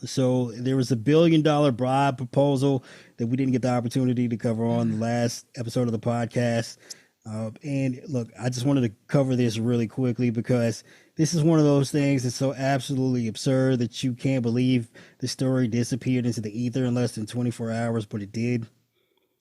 So there was $1 billion bribe proposal that we didn't get the opportunity to cover on the last episode of the podcast. And look, I just wanted to cover this really quickly because this is one of those things that's so absolutely absurd that you can't believe the story disappeared into the ether in less than 24 hours, but it did.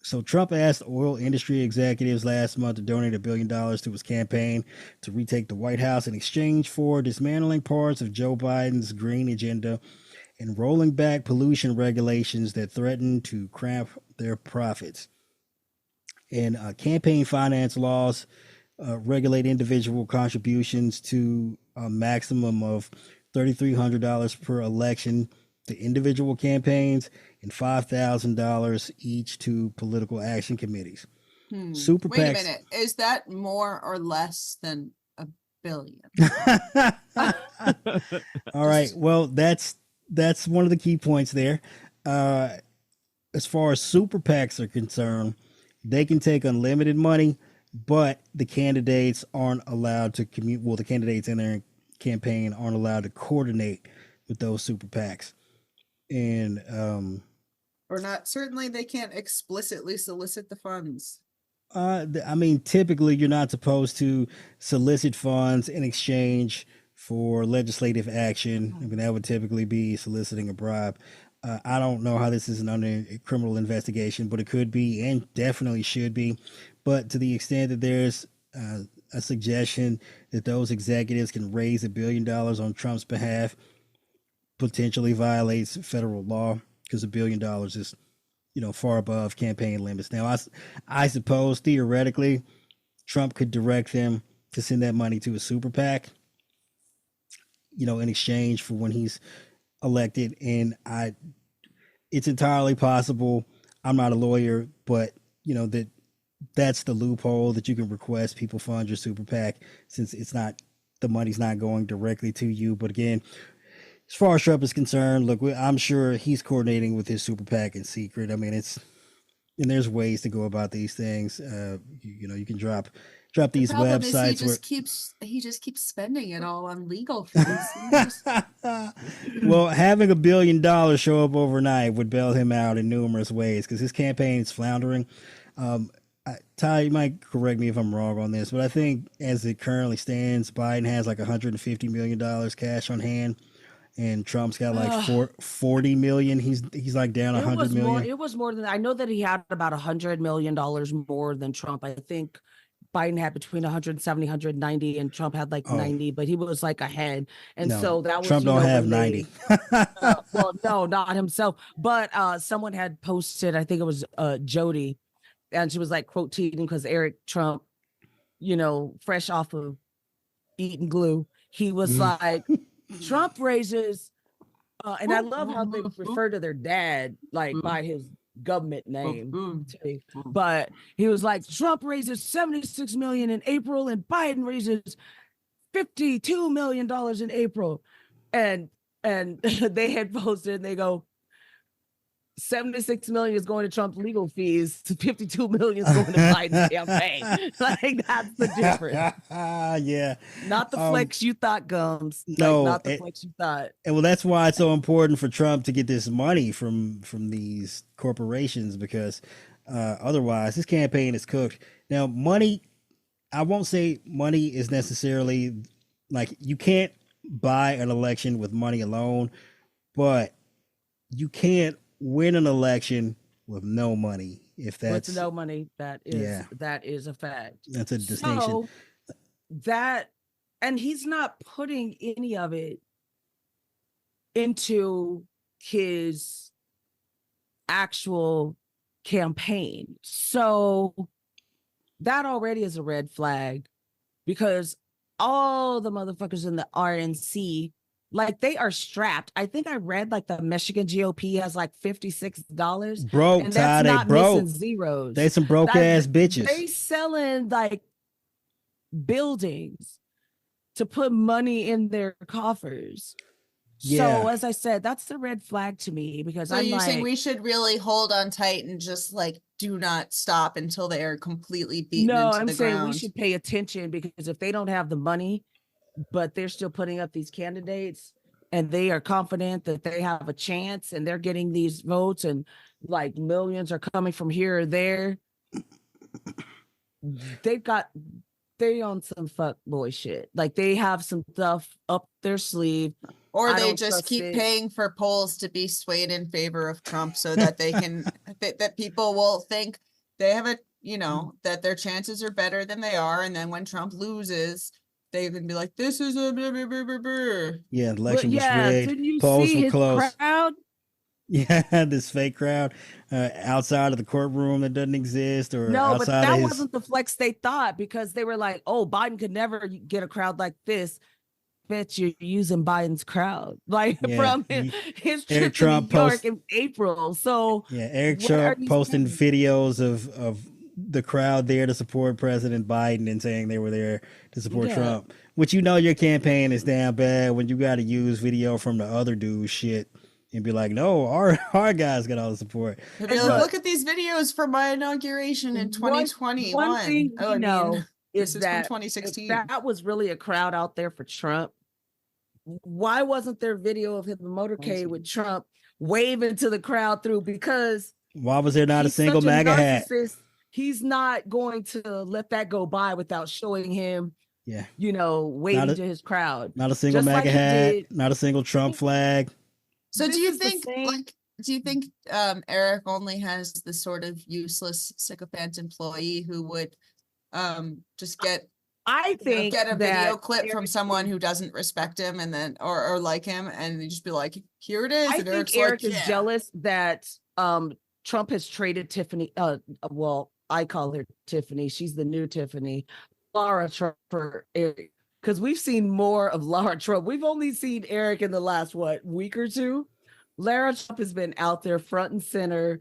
So Trump asked oil industry executives last month to donate $1 billion to his campaign to retake the White House in exchange for dismantling parts of Joe Biden's green agenda and rolling back pollution regulations that threaten to cramp their profits. And campaign finance laws regulate individual contributions to a maximum of $3,300 per election to individual campaigns and $5,000 each to political action committees. Super Wait a PACs. minute. Is that more or less than $1 billion? All right. Well, that's one of the key points there. As far as super PACs are concerned, they can take unlimited money, but the candidates aren't allowed to commute. Well, the candidates in their campaign aren't allowed to coordinate with those super PACs. And or not, certainly they can't explicitly solicit the funds. I mean, typically you're not supposed to solicit funds in exchange for legislative action. I mean, that would typically be soliciting a bribe. I don't know how this isn't under a criminal investigation, but it could be and definitely should be. But to the extent that there's a suggestion that those executives can raise $1 billion on Trump's behalf, potentially violates federal law because $1 billion is, far above campaign limits. Now, I suppose theoretically, Trump could direct them to send that money to a super PAC, in exchange for when he's elected. And it's entirely possible. I'm not a lawyer, but that's the loophole that you can request people fund your super PAC since the money's not going directly to you. But again, as far as Trump is concerned, look, I'm sure he's coordinating with his super PAC in secret. I mean, and there's ways to go about these things. You can drop these websites. He just keeps spending it all on legal fees. Well, having $1 billion show up overnight would bail him out in numerous ways because his campaign is floundering. Ty, you might correct me if I'm wrong on this, but I think as it currently stands, Biden has like $150 million cash on hand. And Trump's got like 40 million. He's like down 100 million. It was more than I know that he had about $100 million more than Trump. I think Biden had between 170, 190, and Trump had like 90, but he was like ahead. And no, so that was Trump don't have 90. Well, no, not himself. But someone had posted, I think it was Jody, and she was like quote tweeting because Eric Trump, fresh off of eating glue, he was like. Trump raises, and I love how they refer to their dad like by his government name. But he was like, Trump raises 76 million in April, and Biden raises $52 million in April, and they had posted, and they go, 76 million is going to Trump's legal fees, 52 million is going to Biden's campaign. Like, that's the difference. Yeah. Not the flex you thought, Gums. No, not the flex you thought. And well, that's why it's so important for Trump to get this money from these corporations, because otherwise his campaign is cooked. Now, money, I won't say money is necessarily like, you can't buy an election with money alone, but you can't win an election with no money. If that's with no money, that is a fact. That's a distinction. So and he's not putting any of it into his actual campaign. So that already is a red flag, because all the motherfuckers in the RNC, like, they are strapped. I think I read like the Michigan GOP has like $56. Broke, and that's Ty, not broke. Missing zeros. They some broke ass bitches. They selling like buildings to put money in their coffers. Yeah. So as I said, that's the red flag to me, because so you're saying we should really hold on tight and just like do not stop until they are completely beaten into the ground? No, I'm saying we should pay attention, because if they don't have the money, but they're still putting up these candidates and they are confident that they have a chance and they're getting these votes and like millions are coming from here or there. They on some fuck boy shit. Like they have some stuff up their sleeve. Or they just keep paying for polls to be swayed in favor of Trump so that they can, that people will think they have a, you know, that their chances are better than they are. And then when Trump loses, they can be like, this is a blah, blah, blah, blah, blah. Yeah, the election was rigged. Didn't you Polls see were his close. crowd? Yeah, this fake crowd outside of the courtroom that doesn't exist, or no, but that his... wasn't the flex they thought, because they were like, "Oh, Biden could never get a crowd like this." Bet you're using Biden's crowd, like from his trip to New York in April. So yeah, Eric Trump posting videos of the crowd there to support President Biden and saying they were there to support Trump, which, you know, your campaign is damn bad when you got to use video from the other dude's shit and be like, no, our guys got all the support. Like, look at these videos from my inauguration in 2021. One thing we know is that 2016. If that was really a crowd out there for Trump, why wasn't there video of him in the motorcade with Trump waving to the crowd through? Because why was there not a single MAGA hat? He's not going to let that go by without showing him, you know, waving to his crowd. Not a single MAGA hat, not a single Trump flag. So do you think Eric only has the sort of useless sycophant employee who would just get a video clip from someone who doesn't respect him and then or like him, and they just be like, here it is. I think Eric is jealous that Trump has traded Tiffany, well, I call her Tiffany, she's the new Tiffany, Lara Trump for Eric. Because we've seen more of Lara Trump. We've only seen Eric in the last, week or two? Lara Trump has been out there front and center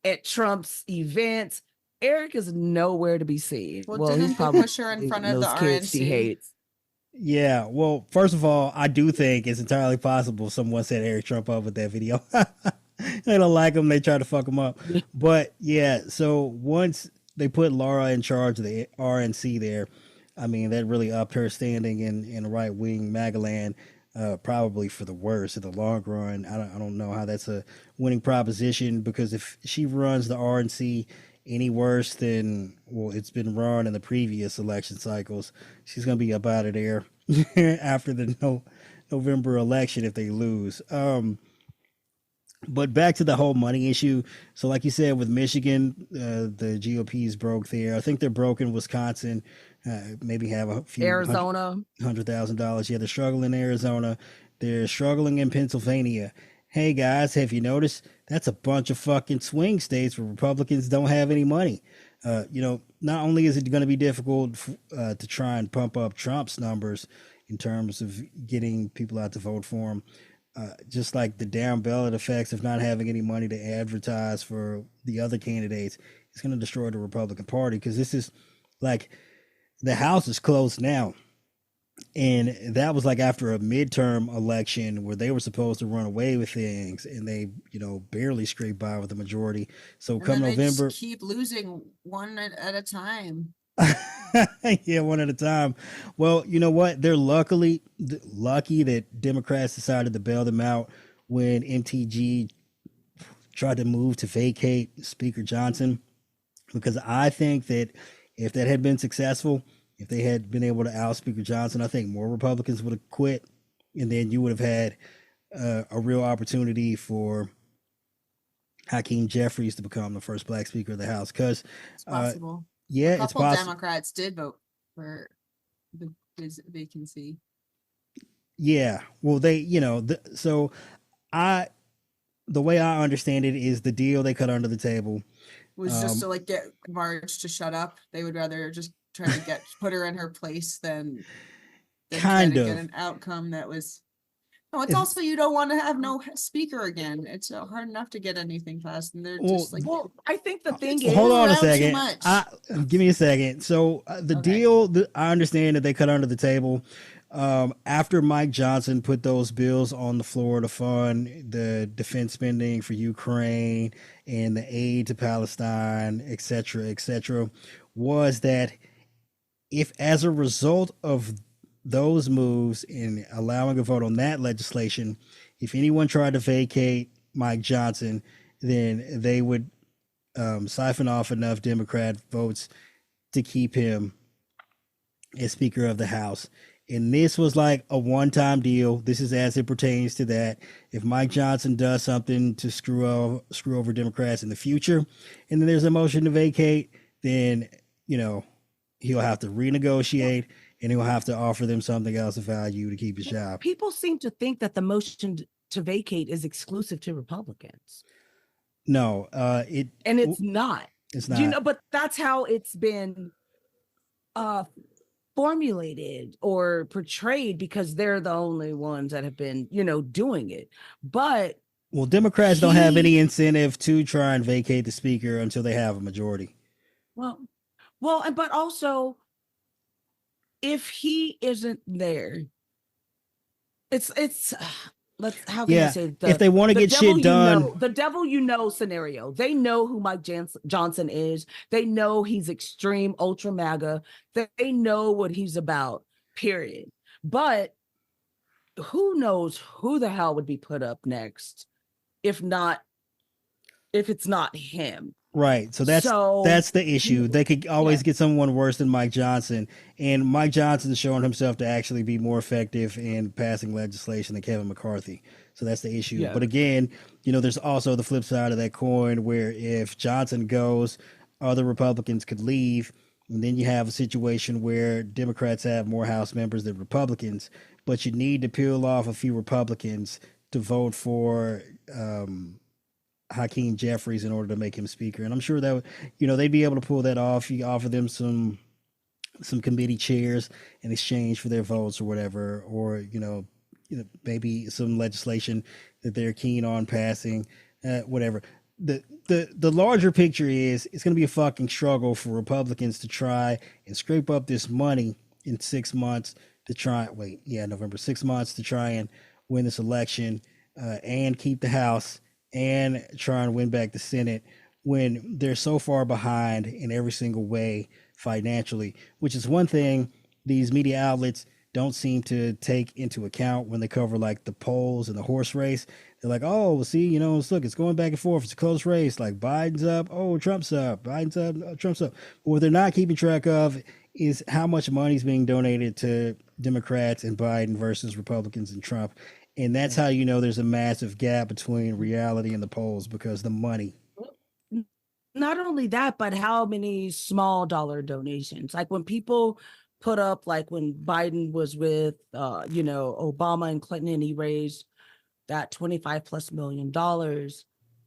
at Trump's events. Eric is nowhere to be seen. Well, didn't he push her in front of the RNC? He hates. Yeah, well, first of all, I do think it's entirely possible someone set Eric Trump up with that video. They don't like him. They try to fuck him up. But yeah, so once they put Laura in charge of the RNC there, I mean, that really upped her standing in right-wing MAGA land, probably for the worse in the long run. I don't know how that's a winning proposition, because if she runs the RNC any worse than, well, it's been run in the previous election cycles, she's going to be up out of there after the November election if they lose. But back to the whole money issue. So like you said, with Michigan, the GOP's broke there. I think they're broke in Wisconsin. Maybe have a few Arizona, $100,000. Yeah, they're struggling in Arizona. They're struggling in Pennsylvania. Hey guys, have you noticed that's a bunch of fucking swing states where Republicans don't have any money? You know, not only is it going to be difficult to try and pump up Trump's numbers in terms of getting people out to vote for him, just like the down ballot effects of not having any money to advertise for the other candidates, it's going to destroy the Republican Party, because this is like, the House is closed now. And that was like after a midterm election where they were supposed to run away with things, and they, you know, barely scraped by with the majority. So and come November, just keep losing one at a time. Yeah, one at a time. Well, you know what? They're lucky that Democrats decided to bail them out when MTG tried to move to vacate Speaker Johnson, because I think that if that had been successful, if they had been able to out Speaker Johnson, I think more Republicans would have quit, and then you would have had a real opportunity for Hakeem Jeffries to become the first Black Speaker of the House. Because it's possible. Yeah, it's possible. Democrats did vote for the vacancy. Yeah, well, they, you know, the way I understand it is the deal they cut under the table was just to like get Marge to shut up. They would rather just try to put her in her place than kind of get an outcome that was. No, it's also, you don't want to have no speaker again. It's hard enough to get anything passed, and they're just like. Well, I think the thing is, hold on a second. Give me a second. So the deal, I understand that they cut under the table. After Mike Johnson put those bills on the floor to fund the defense spending for Ukraine and the aid to Palestine, et cetera, was that if, as a result of those moves and allowing a vote on that legislation, if anyone tried to vacate Mike Johnson, then they would siphon off enough Democrat votes to keep him as Speaker of the House. And this was like a one-time deal. This is as it pertains to that. If Mike Johnson does something to screw over Democrats in the future, and then there's a motion to vacate, then, you know, he'll have to renegotiate and he'll have to offer them something else of value to keep his job. People seem to think that the motion to vacate is exclusive to Republicans. No, it's not. It's not. You know, but that's how it's been formulated or portrayed, because they're the only ones that have been, you know, doing it. But well, Democrats don't have any incentive to try and vacate the speaker until they have a majority. Well, but also, if he isn't there, it's how can I say, if they want to get shit done, the devil scenario. They know who Mike Johnson is. They know he's extreme ultra MAGA. They know what he's about, period. But who knows who the hell would be put up next if it's not him. Right. So that's the issue. They could always get someone worse than Mike Johnson. And Mike Johnson's shown himself to actually be more effective in passing legislation than Kevin McCarthy. So that's the issue. Yeah. But again, you know, there's also the flip side of that coin, where if Johnson goes, other Republicans could leave. And then you have a situation where Democrats have more House members than Republicans, but you need to peel off a few Republicans to vote for Hakeem Jeffries in order to make him speaker. And I'm sure that, you know, they'd be able to pull that off. You offer them some committee chairs in exchange for their votes or whatever, or, you know, maybe some legislation that they're keen on passing, whatever. The larger picture is it's going to be a fucking struggle for Republicans to try and scrape up this money in 6 months to try, November, 6 months to try and win this election and keep the House and try and win back the Senate, when they're so far behind in every single way financially, which is one thing these media outlets don't seem to take into account when they cover like the polls and the horse race. They're like, oh, well, see, you know, look, it's going back and forth. It's a close race. Like Biden's up. Oh, Trump's up. Biden's up. Trump's up. But what they're not keeping track of is how much money is being donated to Democrats and Biden versus Republicans and Trump. And that's how you know there's a massive gap between reality and the polls, because the money. Not only that, but how many small dollar donations. Like when people put up, like when Biden was with, Obama and Clinton, and he raised that $25+ million,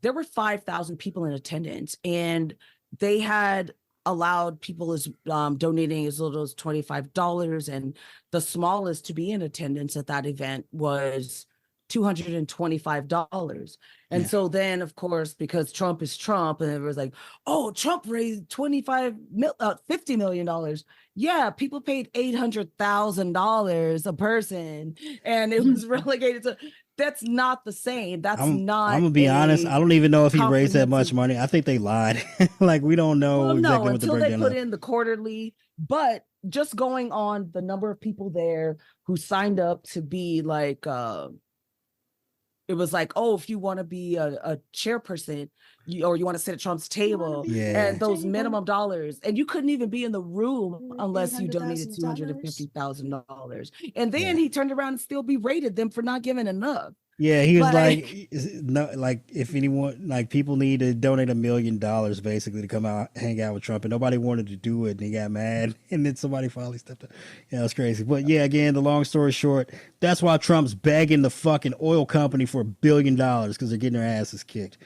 there were 5,000 people in attendance, and they had allowed people as donating as little as $25, and the smallest to be in attendance at that event was $225. And so then, of course, because Trump is Trump, and it was like, oh, Trump raised $50 million. Yeah, people paid $800,000 a person, and it was relegated to. That's not the same. I'm gonna be honest. I don't even know if he raised that much money. I think they lied. Like, we don't know exactly what the breakdown until they put in the quarterly. But just going on the number of people there who signed up to be like, it was like, oh, if you want to be a chairperson, or you want to sit at Trump's table, and those minimum dollars, and you couldn't even be in the room unless you donated $250,000. And then he turned around and still berated them for not giving enough. Yeah, he was like, if anyone, like, people need to donate $1 million basically to come out, hang out with Trump, and nobody wanted to do it, and he got mad, and then somebody finally stepped up. Yeah, it was crazy. But yeah, again, the long story short, that's why Trump's begging the fucking oil company for $1 billion, because they're getting their asses kicked.